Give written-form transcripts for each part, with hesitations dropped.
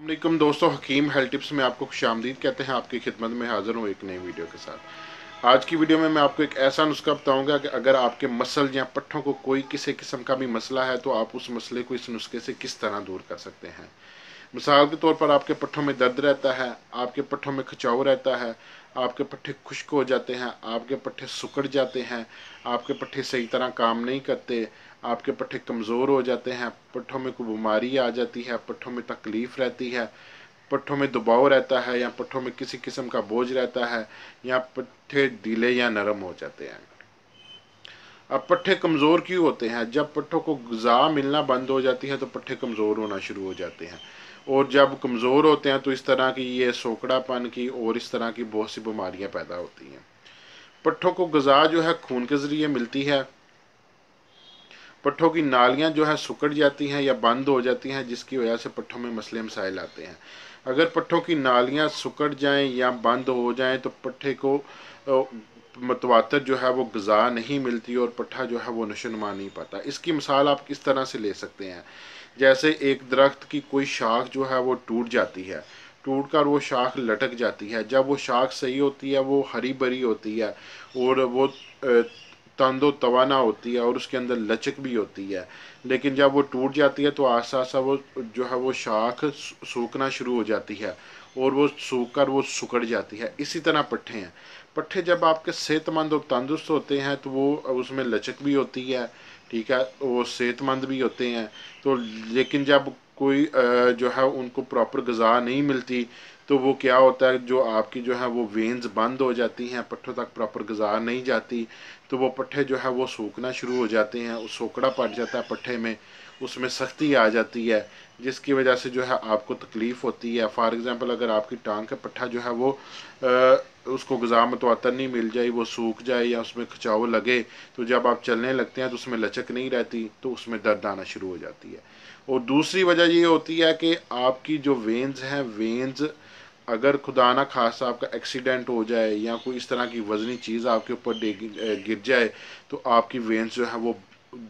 वालेकुम दोस्तों, हकीम health tips में आपको खुशामदीद कहते हैं। आपकी खिदमत में हाज़िर हूँ एक नई वीडियो के साथ। आज की वीडियो में मैं आपको एक ऐसा नुस्खा बताऊंगा कि अगर आपके मसल या पट्ठों को कोई किसी किस्म का भी मसला है तो आप उस मसले को इस नुस्खे से किस तरह दूर कर सकते हैं। मिसाल के तौर पर आपके पट्ठों में दर्द रहता है, आपके पट्ठों में खिंचाव रहता है, आपके पट्ठे खुश्क हो जाते हैं, आपके पट्ठे सिकुड़ जाते हैं, आपके पट्ठे सही तरह काम नहीं करते, आपके पट्ठे कमज़ोर हो जाते हैं, पट्ठों में कोई बीमारी आ जाती है, पट्ठों में तकलीफ़ रहती है, पट्ठों में दबाव रहता है या पट्ठों में किसी किस्म का बोझ रहता है या पट्ठे ढीले या नरम हो जाते हैं। अब पट्ठे कमज़ोर क्यों होते हैं? जब पट्ठों को ग़िज़ा मिलना बंद हो जाती है तो पट्ठे कमज़ोर होना शुरू हो जाते हैं, और जब कमज़ोर होते हैं तो इस तरह की ये सोकड़ापन की और इस तरह की बहुत सी बीमारियां पैदा होती हैं। पट्ठों को ग़िज़ा जो है खून के ज़रिए मिलती है। पट्ठों की नालियां जो है सिकुड़ जाती हैं या बंद हो जाती हैं, जिसकी वजह से पट्ठों में मसले मसाइल आते हैं। अगर पट्ठों की नालियां सिकुड़ जाएं या बंद हो जाएं तो पट्ठे को मतवातर जो है वो ग़िज़ा नहीं मिलती और पट्ठा जो है वो नशोनुमा नहीं पाता। इसकी मिसाल आप किस तरह से ले सकते हैं? जैसे एक दरख्त की कोई शाख जो है वो टूट जाती है, टूट कर वो शाख लटक जाती है। जब वो शाख सही होती है, वो हरी भरी होती है और वो तंदो तवाना होती है और उसके अंदर लचक भी होती है। लेकिन जब वो टूट जाती है तो आस्ता आस्ता वो जो है वो शाख सूखना शुरू हो जाती है और वो सूख कर वो सुकड़ जाती है। इसी तरह पट्ठे हैं। पट्ठे जब आपके सेहतमंद और तंदुरुस्त होते हैं तो वो उसमें लचक भी होती है, ठीक है, वो सेहतमंद भी होते हैं। तो लेकिन जब कोई जो है उनको प्रॉपर ग़िज़ा नहीं मिलती तो वो क्या होता है, जो आपकी जो है वो वेन्स बंद हो जाती हैं, पट्ठों तक प्रॉपर ग़िज़ा नहीं जाती, तो वो पट्ठे जो है वो सूखना शुरू हो जाते हैं, उस सोकड़ा पड़ जाता है पट्ठे में, उसमें सख्ती आ जाती है, जिसकी वजह से जो है आपको तकलीफ़ होती है। फॉर एग्ज़ाम्पल अगर आपकी टांग का पट्ठा जो है वो उसको ग़िज़ा मतवातर नहीं मिल जाए, वो सूख जाए या उसमें खिंचाव लगे, तो जब आप चलने लगते हैं तो उसमें लचक नहीं रहती, तो उसमें दर्द आना शुरू हो जाती है। और दूसरी वजह ये होती है कि आपकी जो वेन्स हैं, वेन्स अगर खुदा ना खास्ता आपका एक्सीडेंट हो जाए या कोई इस तरह की वज़नी चीज़ आपके ऊपर गिर जाए तो आपकी वेन्स जो है वो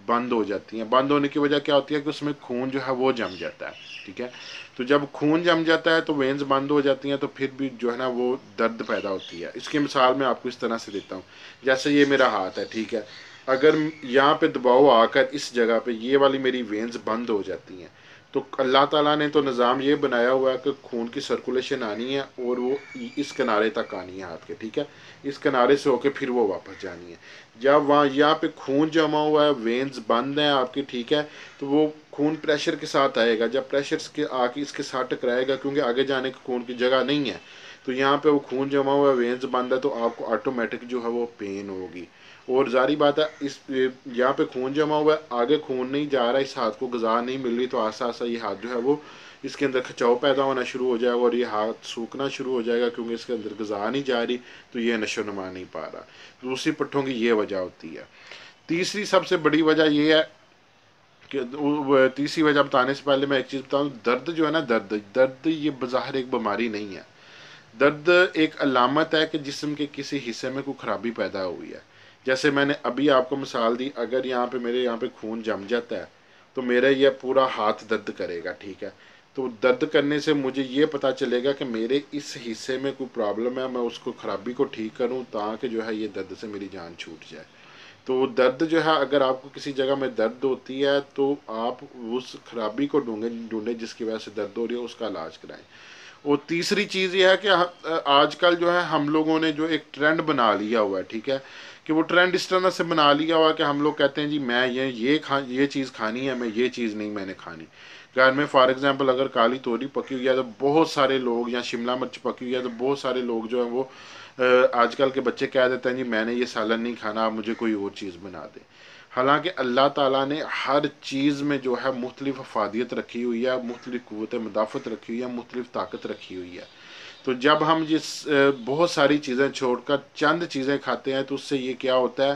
बंद हो जाती हैं। बंद होने की वजह क्या होती है कि उसमें खून जो है वो जम जाता है, ठीक है। तो जब खून जम जाता है तो वेन्स बंद हो जाती हैं, तो फिर भी जो है ना वो दर्द पैदा होती है। इसकी मिसाल मैं आपको इस तरह से देता हूँ। जैसे ये मेरा हाथ है, ठीक है, अगर यहाँ पे दबाव आकर इस जगह पे ये वाली मेरी वेन्स बंद हो जाती हैं, तो अल्लाह ताला ने तो निज़ाम ये बनाया हुआ है कि खून की सर्कुलेशन आनी है और वो इस किनारे तक आनी है हाथ के, ठीक है, इस किनारे से होके फिर वो वापस जानी है। जब वहाँ यहाँ पे खून जमा हुआ है, वेन्स बंद हैं आपकी, ठीक है, तो वो खून प्रेशर के साथ आएगा। जब प्रेशर के आके इसके साथ टकराएगा, क्योंकि आगे जाने की खून की जगह नहीं है, तो यहाँ पे वो खून जमा हुआ है, वेन्स बंद है, तो आपको ऑटोमेटिक जो है वो पेन होगी। और जारी बात है, इस यहाँ पे खून जमा हुआ है, आगे खून नहीं जा रहा, इस हाथ को ग़िज़ा नहीं मिल रही, तो आस्ता आस्ता ये हाथ जो है वो इसके अंदर खिंचाव पैदा होना शुरू हो जाएगा और ये हाथ सूखना शुरू हो जाएगा, क्योंकि इसके अंदर ग़िज़ा नहीं जा रही, तो ये नशोनुमा नहीं पा रहा। दूसरी पट्ठों की ये वजह होती है। तीसरी सबसे बड़ी वजह ये है कि तीसरी वजह बताने से पहले मैं एक चीज़ बताऊँ। दर्द जो है ना, दर्द दर्द ये बज़ाहिर एक बीमारी नहीं है। दर्द एक अलामत है कि जिस्म के किसी हिस्से में कोई खराबी पैदा हुई है। जैसे मैंने अभी आपको मिसाल दी, अगर यहाँ पे मेरे यहाँ पे खून जम जाता है तो मेरा यह पूरा हाथ दर्द करेगा, ठीक है। तो दर्द करने से मुझे ये पता चलेगा कि मेरे इस हिस्से में कोई प्रॉब्लम है, मैं उसको खराबी को ठीक करूँ ताकि जो है ये दर्द से मेरी जान छूट जाए। तो दर्द जो है, अगर आपको किसी जगह में दर्द होती है तो आप उस खराबी को ढूंढें जिसकी वजह से दर्द हो रही है, उसका इलाज कराएं। और तीसरी चीज़ ये है कि आजकल जो है हम लोगों ने जो एक ट्रेंड बना लिया हुआ है, ठीक है, कि वो ट्रेंड इस तरह से बना लिया हुआ है कि हम लोग कहते हैं जी मैं ये चीज़ खानी है, मैं ये चीज़ नहीं मैंने खानी। घर में फॉर एग्जांपल अगर काली तोरी पकी हुई है तो बहुत सारे लोग, या शिमला मिर्च पकी हुई है तो बहुत सारे लोग जो है वो आजकल के बच्चे कह देते हैं जी मैंने ये सालन नहीं खाना, आप मुझे कोई और चीज़ बना दे। हालांकि अल्लाह ताला ने हर चीज़ में जो है मुख्तलिफ अफादियत रखी हुई है, मुख्तलिफ क़ुव्वत मुदाफ़त रखी हुई है, मुख्तलिफ ताकत रखी हुई है। तो जब हम जिस बहुत सारी चीज़ें छोड़कर चंद चीज़ें खाते हैं तो उससे ये क्या होता है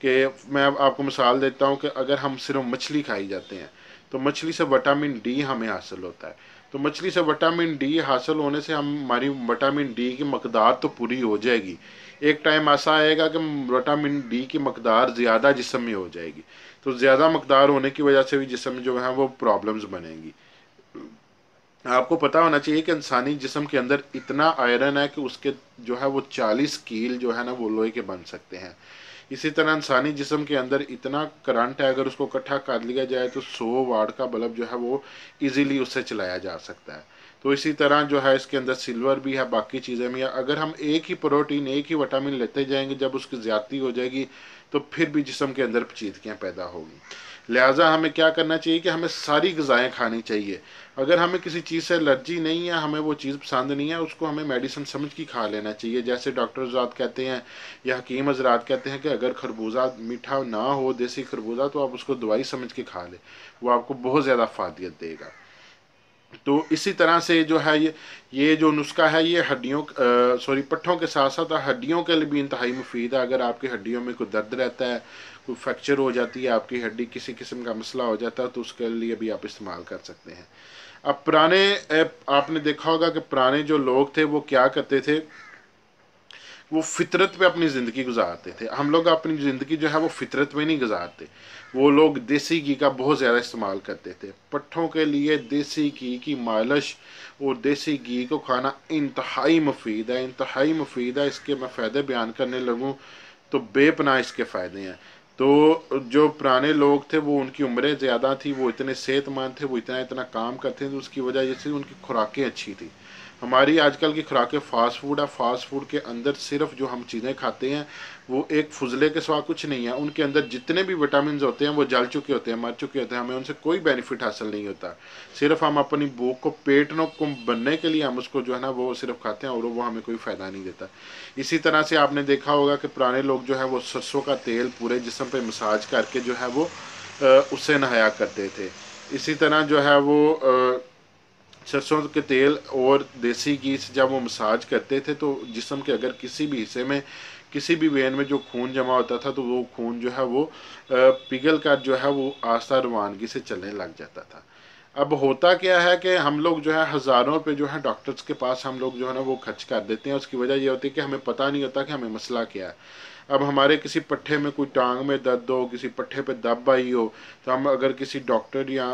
कि मैं आपको मिसाल देता हूँ कि अगर हम सिर्फ मछली खाई जाते हैं तो मछली से विटामिन डी हमें हासिल होता है। तो मछली से विटामिन डी हासिल होने से हमारी विटामिन डी की मकदार तो पूरी हो जाएगी। एक टाइम ऐसा आएगा कि विटामिन डी की मकदार ज़्यादा जिस्म में हो जाएगी, तो ज़्यादा मकदार होने की वजह से भी जिस्म में जो है वो प्रॉब्लम्स बनेंगी। आपको पता होना चाहिए कि इंसानी जिस्म के अंदर इतना आयरन है कि उसके जो है वो 40 कील जो है ना वो लोहे के बन सकते हैं। इसी तरह इंसानी जिस्म के अंदर इतना करंट है, अगर उसको इकट्ठा कर लिया जाए तो 100 वाट का बल्ब जो है वो इजीली उससे चलाया जा सकता है। तो इसी तरह जो है इसके अंदर सिल्वर भी है, बाकी चीज़ें भी है। अगर हम एक ही प्रोटीन एक ही विटामिन लेते जाएंगे, जब उसकी ज़्यादती हो जाएगी तो फिर भी जिस्म के अंदर पेचीदगियाँ पैदा होगी। लिहाजा हमें क्या करना चाहिए कि हमें सारी ग़िज़ाएँ खानी चाहिए। अगर हमें किसी चीज़ से एलर्जी नहीं है, हमें वो चीज़ पसंद नहीं है, उसको हमें मेडिसिन समझ के खा लेना चाहिए। जैसे डॉक्टर हज़रात कहते हैं या हकीम हज़रात कहते हैं कि अगर खरबूजा मीठा ना हो, देसी खरबूजा, तो आप उसको दवाई समझ के खा लें, वो आपको बहुत ज़्यादा फ़ायदा देगा। तो इसी तरह से जो है ये जो नुस्खा है ये हड्डियों पट्ठों के साथ साथ हड्डियों के लिए भी इंतहाई मुफीद है। अगर आपकी हड्डियों में कोई दर्द रहता है, कोई फ्रैक्चर हो जाती है, आपकी हड्डी किसी किस्म का मसला हो जाता है, तो उसके लिए भी आप इस्तेमाल कर सकते हैं। अब आपने देखा होगा कि पुराने जो लोग थे वो क्या करते थे, वो फितरत पे अपनी ज़िंदगी गुजारते थे। हम लोग अपनी ज़िंदगी जो है वो फितरत में नहीं गुजारते। वो लोग देसी घी का बहुत ज़्यादा इस्तेमाल करते थे। पट्ठों के लिए देसी घी की मालिश और देसी घी को खाना इंतहाई मुफीद है, इंतहाई मुफीद है। इसके मैं फ़ायदे बयान करने लगूँ तो बेपनाह इसके फ़ायदे हैं। तो जो पुराने लोग थे वो उनकी उम्रें ज़्यादा थी, वो इतने सेहतमंद थे, वो इतना काम करते थे, उसकी वजह से उनकी खुराकें अच्छी थी। हमारी आजकल की खुराकें फ़ास्ट फूड है। फ़ास्ट फूड के अंदर सिर्फ जो हम चीज़ें खाते हैं वो एक फुजले के सिवा कुछ नहीं है। उनके अंदर जितने भी विटामिन होते हैं वो जल चुके होते हैं, मर चुके होते हैं, हमें उनसे कोई बेनिफिट हासिल नहीं होता। सिर्फ हम अपनी भूख को पेट को बनने के लिए हम उसको जो है ना वो सिर्फ खाते हैं और वो हमें कोई फ़ायदा नहीं देता। इसी तरह से आपने देखा होगा कि पुराने लोग जो है वो सरसों का तेल पूरे जिस्म पे मसाज करके जो है वो उससे नहाया करते थे। इसी तरह जो है वो सरसों के तेल और देसी घी से जब वो मसाज करते थे तो जिस्म के अगर किसी भी हिस्से में, किसी भी वेन में जो खून जमा होता था तो वो खून जो है वो पिघल कर जो है वो आस्था रवानगी से चलने लग जाता था। अब होता क्या है कि हम लोग जो है हज़ारों पे जो है डॉक्टर्स के पास हम लोग जो है ना वो खर्च कर देते हैं। उसकी वजह ये होती है कि हमें पता नहीं होता कि हमें मसला क्या है। अब हमारे किसी पट्ठे में कोई टांग में दर्द हो, किसी पट्ठे पे दब आई हो, तो हम अगर किसी डॉक्टर या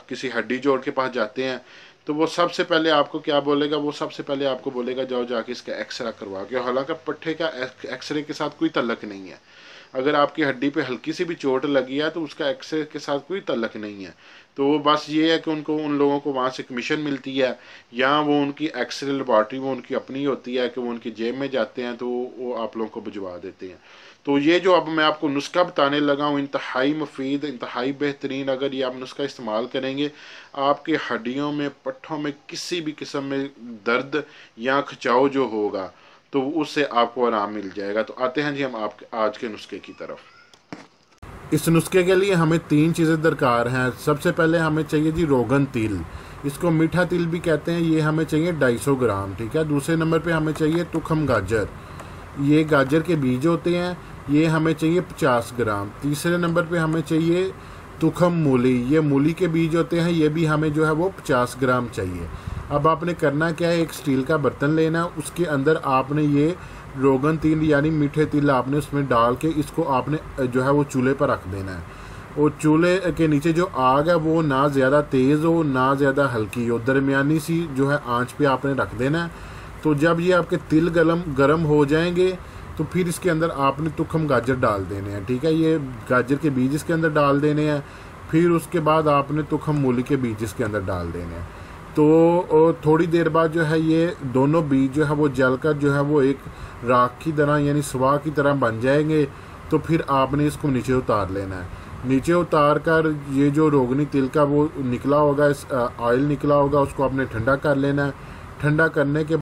किसी हड्डी जोड़ के पास जाते हैं तो वो सबसे पहले आपको क्या बोलेगा, वो सबसे पहले आपको बोलेगा जाओ जाके इसका एक्सरे करवा के। हालांकि पट्ठे का एक्सरे के साथ कोई तल्लक नहीं है। अगर आपकी हड्डी पे हल्की सी भी चोट लगी है तो उसका एक्सरे के साथ कोई तल्लक नहीं है। तो बस ये है कि उन लोगों को वहाँ से कमीशन मिलती है या वो उनकी एक्सरे लेबॉर्ट्री वो उनकी अपनी होती है कि वो उनकी जेब में जाते हैं तो वो आप लोगों को भिजवा देते हैं। तो ये जो अब मैं आपको नुस्खा बताने लगा हूँ इंतहाई मुफीद, इंतहाई बेहतरीन। अगर ये आप नुस्खा इस्तेमाल करेंगे आपके हड्डियों में, पट्ठों में किसी भी किस्म में दर्द या खिंचाव जो होगा तो उससे आपको आराम मिल जाएगा। तो आते हैं जी हम आपके आज के नुस्खे की तरफ। इस नुस्खे के लिए हमें 3 चीज़ें दरकार हैं। सबसे पहले हमें चाहिए जी रोगन तिल, इसको मीठा तिल भी कहते हैं, ये हमें चाहिए 250 ग्राम, ठीक है। दूसरे नंबर पे हमें चाहिए तुखम गाजर, ये गाजर के बीज होते हैं, ये हमें चाहिए 50 ग्राम। तीसरे नंबर पे हमें चाहिए तुखम मूली, ये मूली के बीज होते हैं, ये भी हमें जो है वो 50 ग्राम चाहिए। अब आपने करना क्या है, एक स्टील का बर्तन लेना, उसके अंदर आपने ये रोगन तिल यानी मीठे तिल आपने उसमें डाल के इसको आपने जो है वो चूल्हे पर रख देना है। और चूल्हे के नीचे जो आग है वो ना ज़्यादा तेज़ हो ना ज़्यादा हल्की हो, दरमियानी सी जो है आंच पे आपने रख देना है। तो जब ये आपके तिल गरम हो जाएंगे तो फिर इसके अंदर आपने तुखम गाजर डाल देने हैं, ठीक है। ये गाजर के बीज इसके अंदर डाल देने हैं, फिर उसके बाद आपने तुखम मूली के बीज इसके अंदर डाल देने हैं। तो थोड़ी देर बाद जो है ये दोनों बीज जो है वो जलकर जो है वो एक राख की तरह यानी स्वाह की तरह बन जाएंगे। तो फिर आपने इसको नीचे उतार लेना है। नीचे उतार कर ये जो रोगनी तिल का वो निकला होगा, ऑयल निकला होगा, उसको आपने ठंडा कर लेना है। ठंडा करने के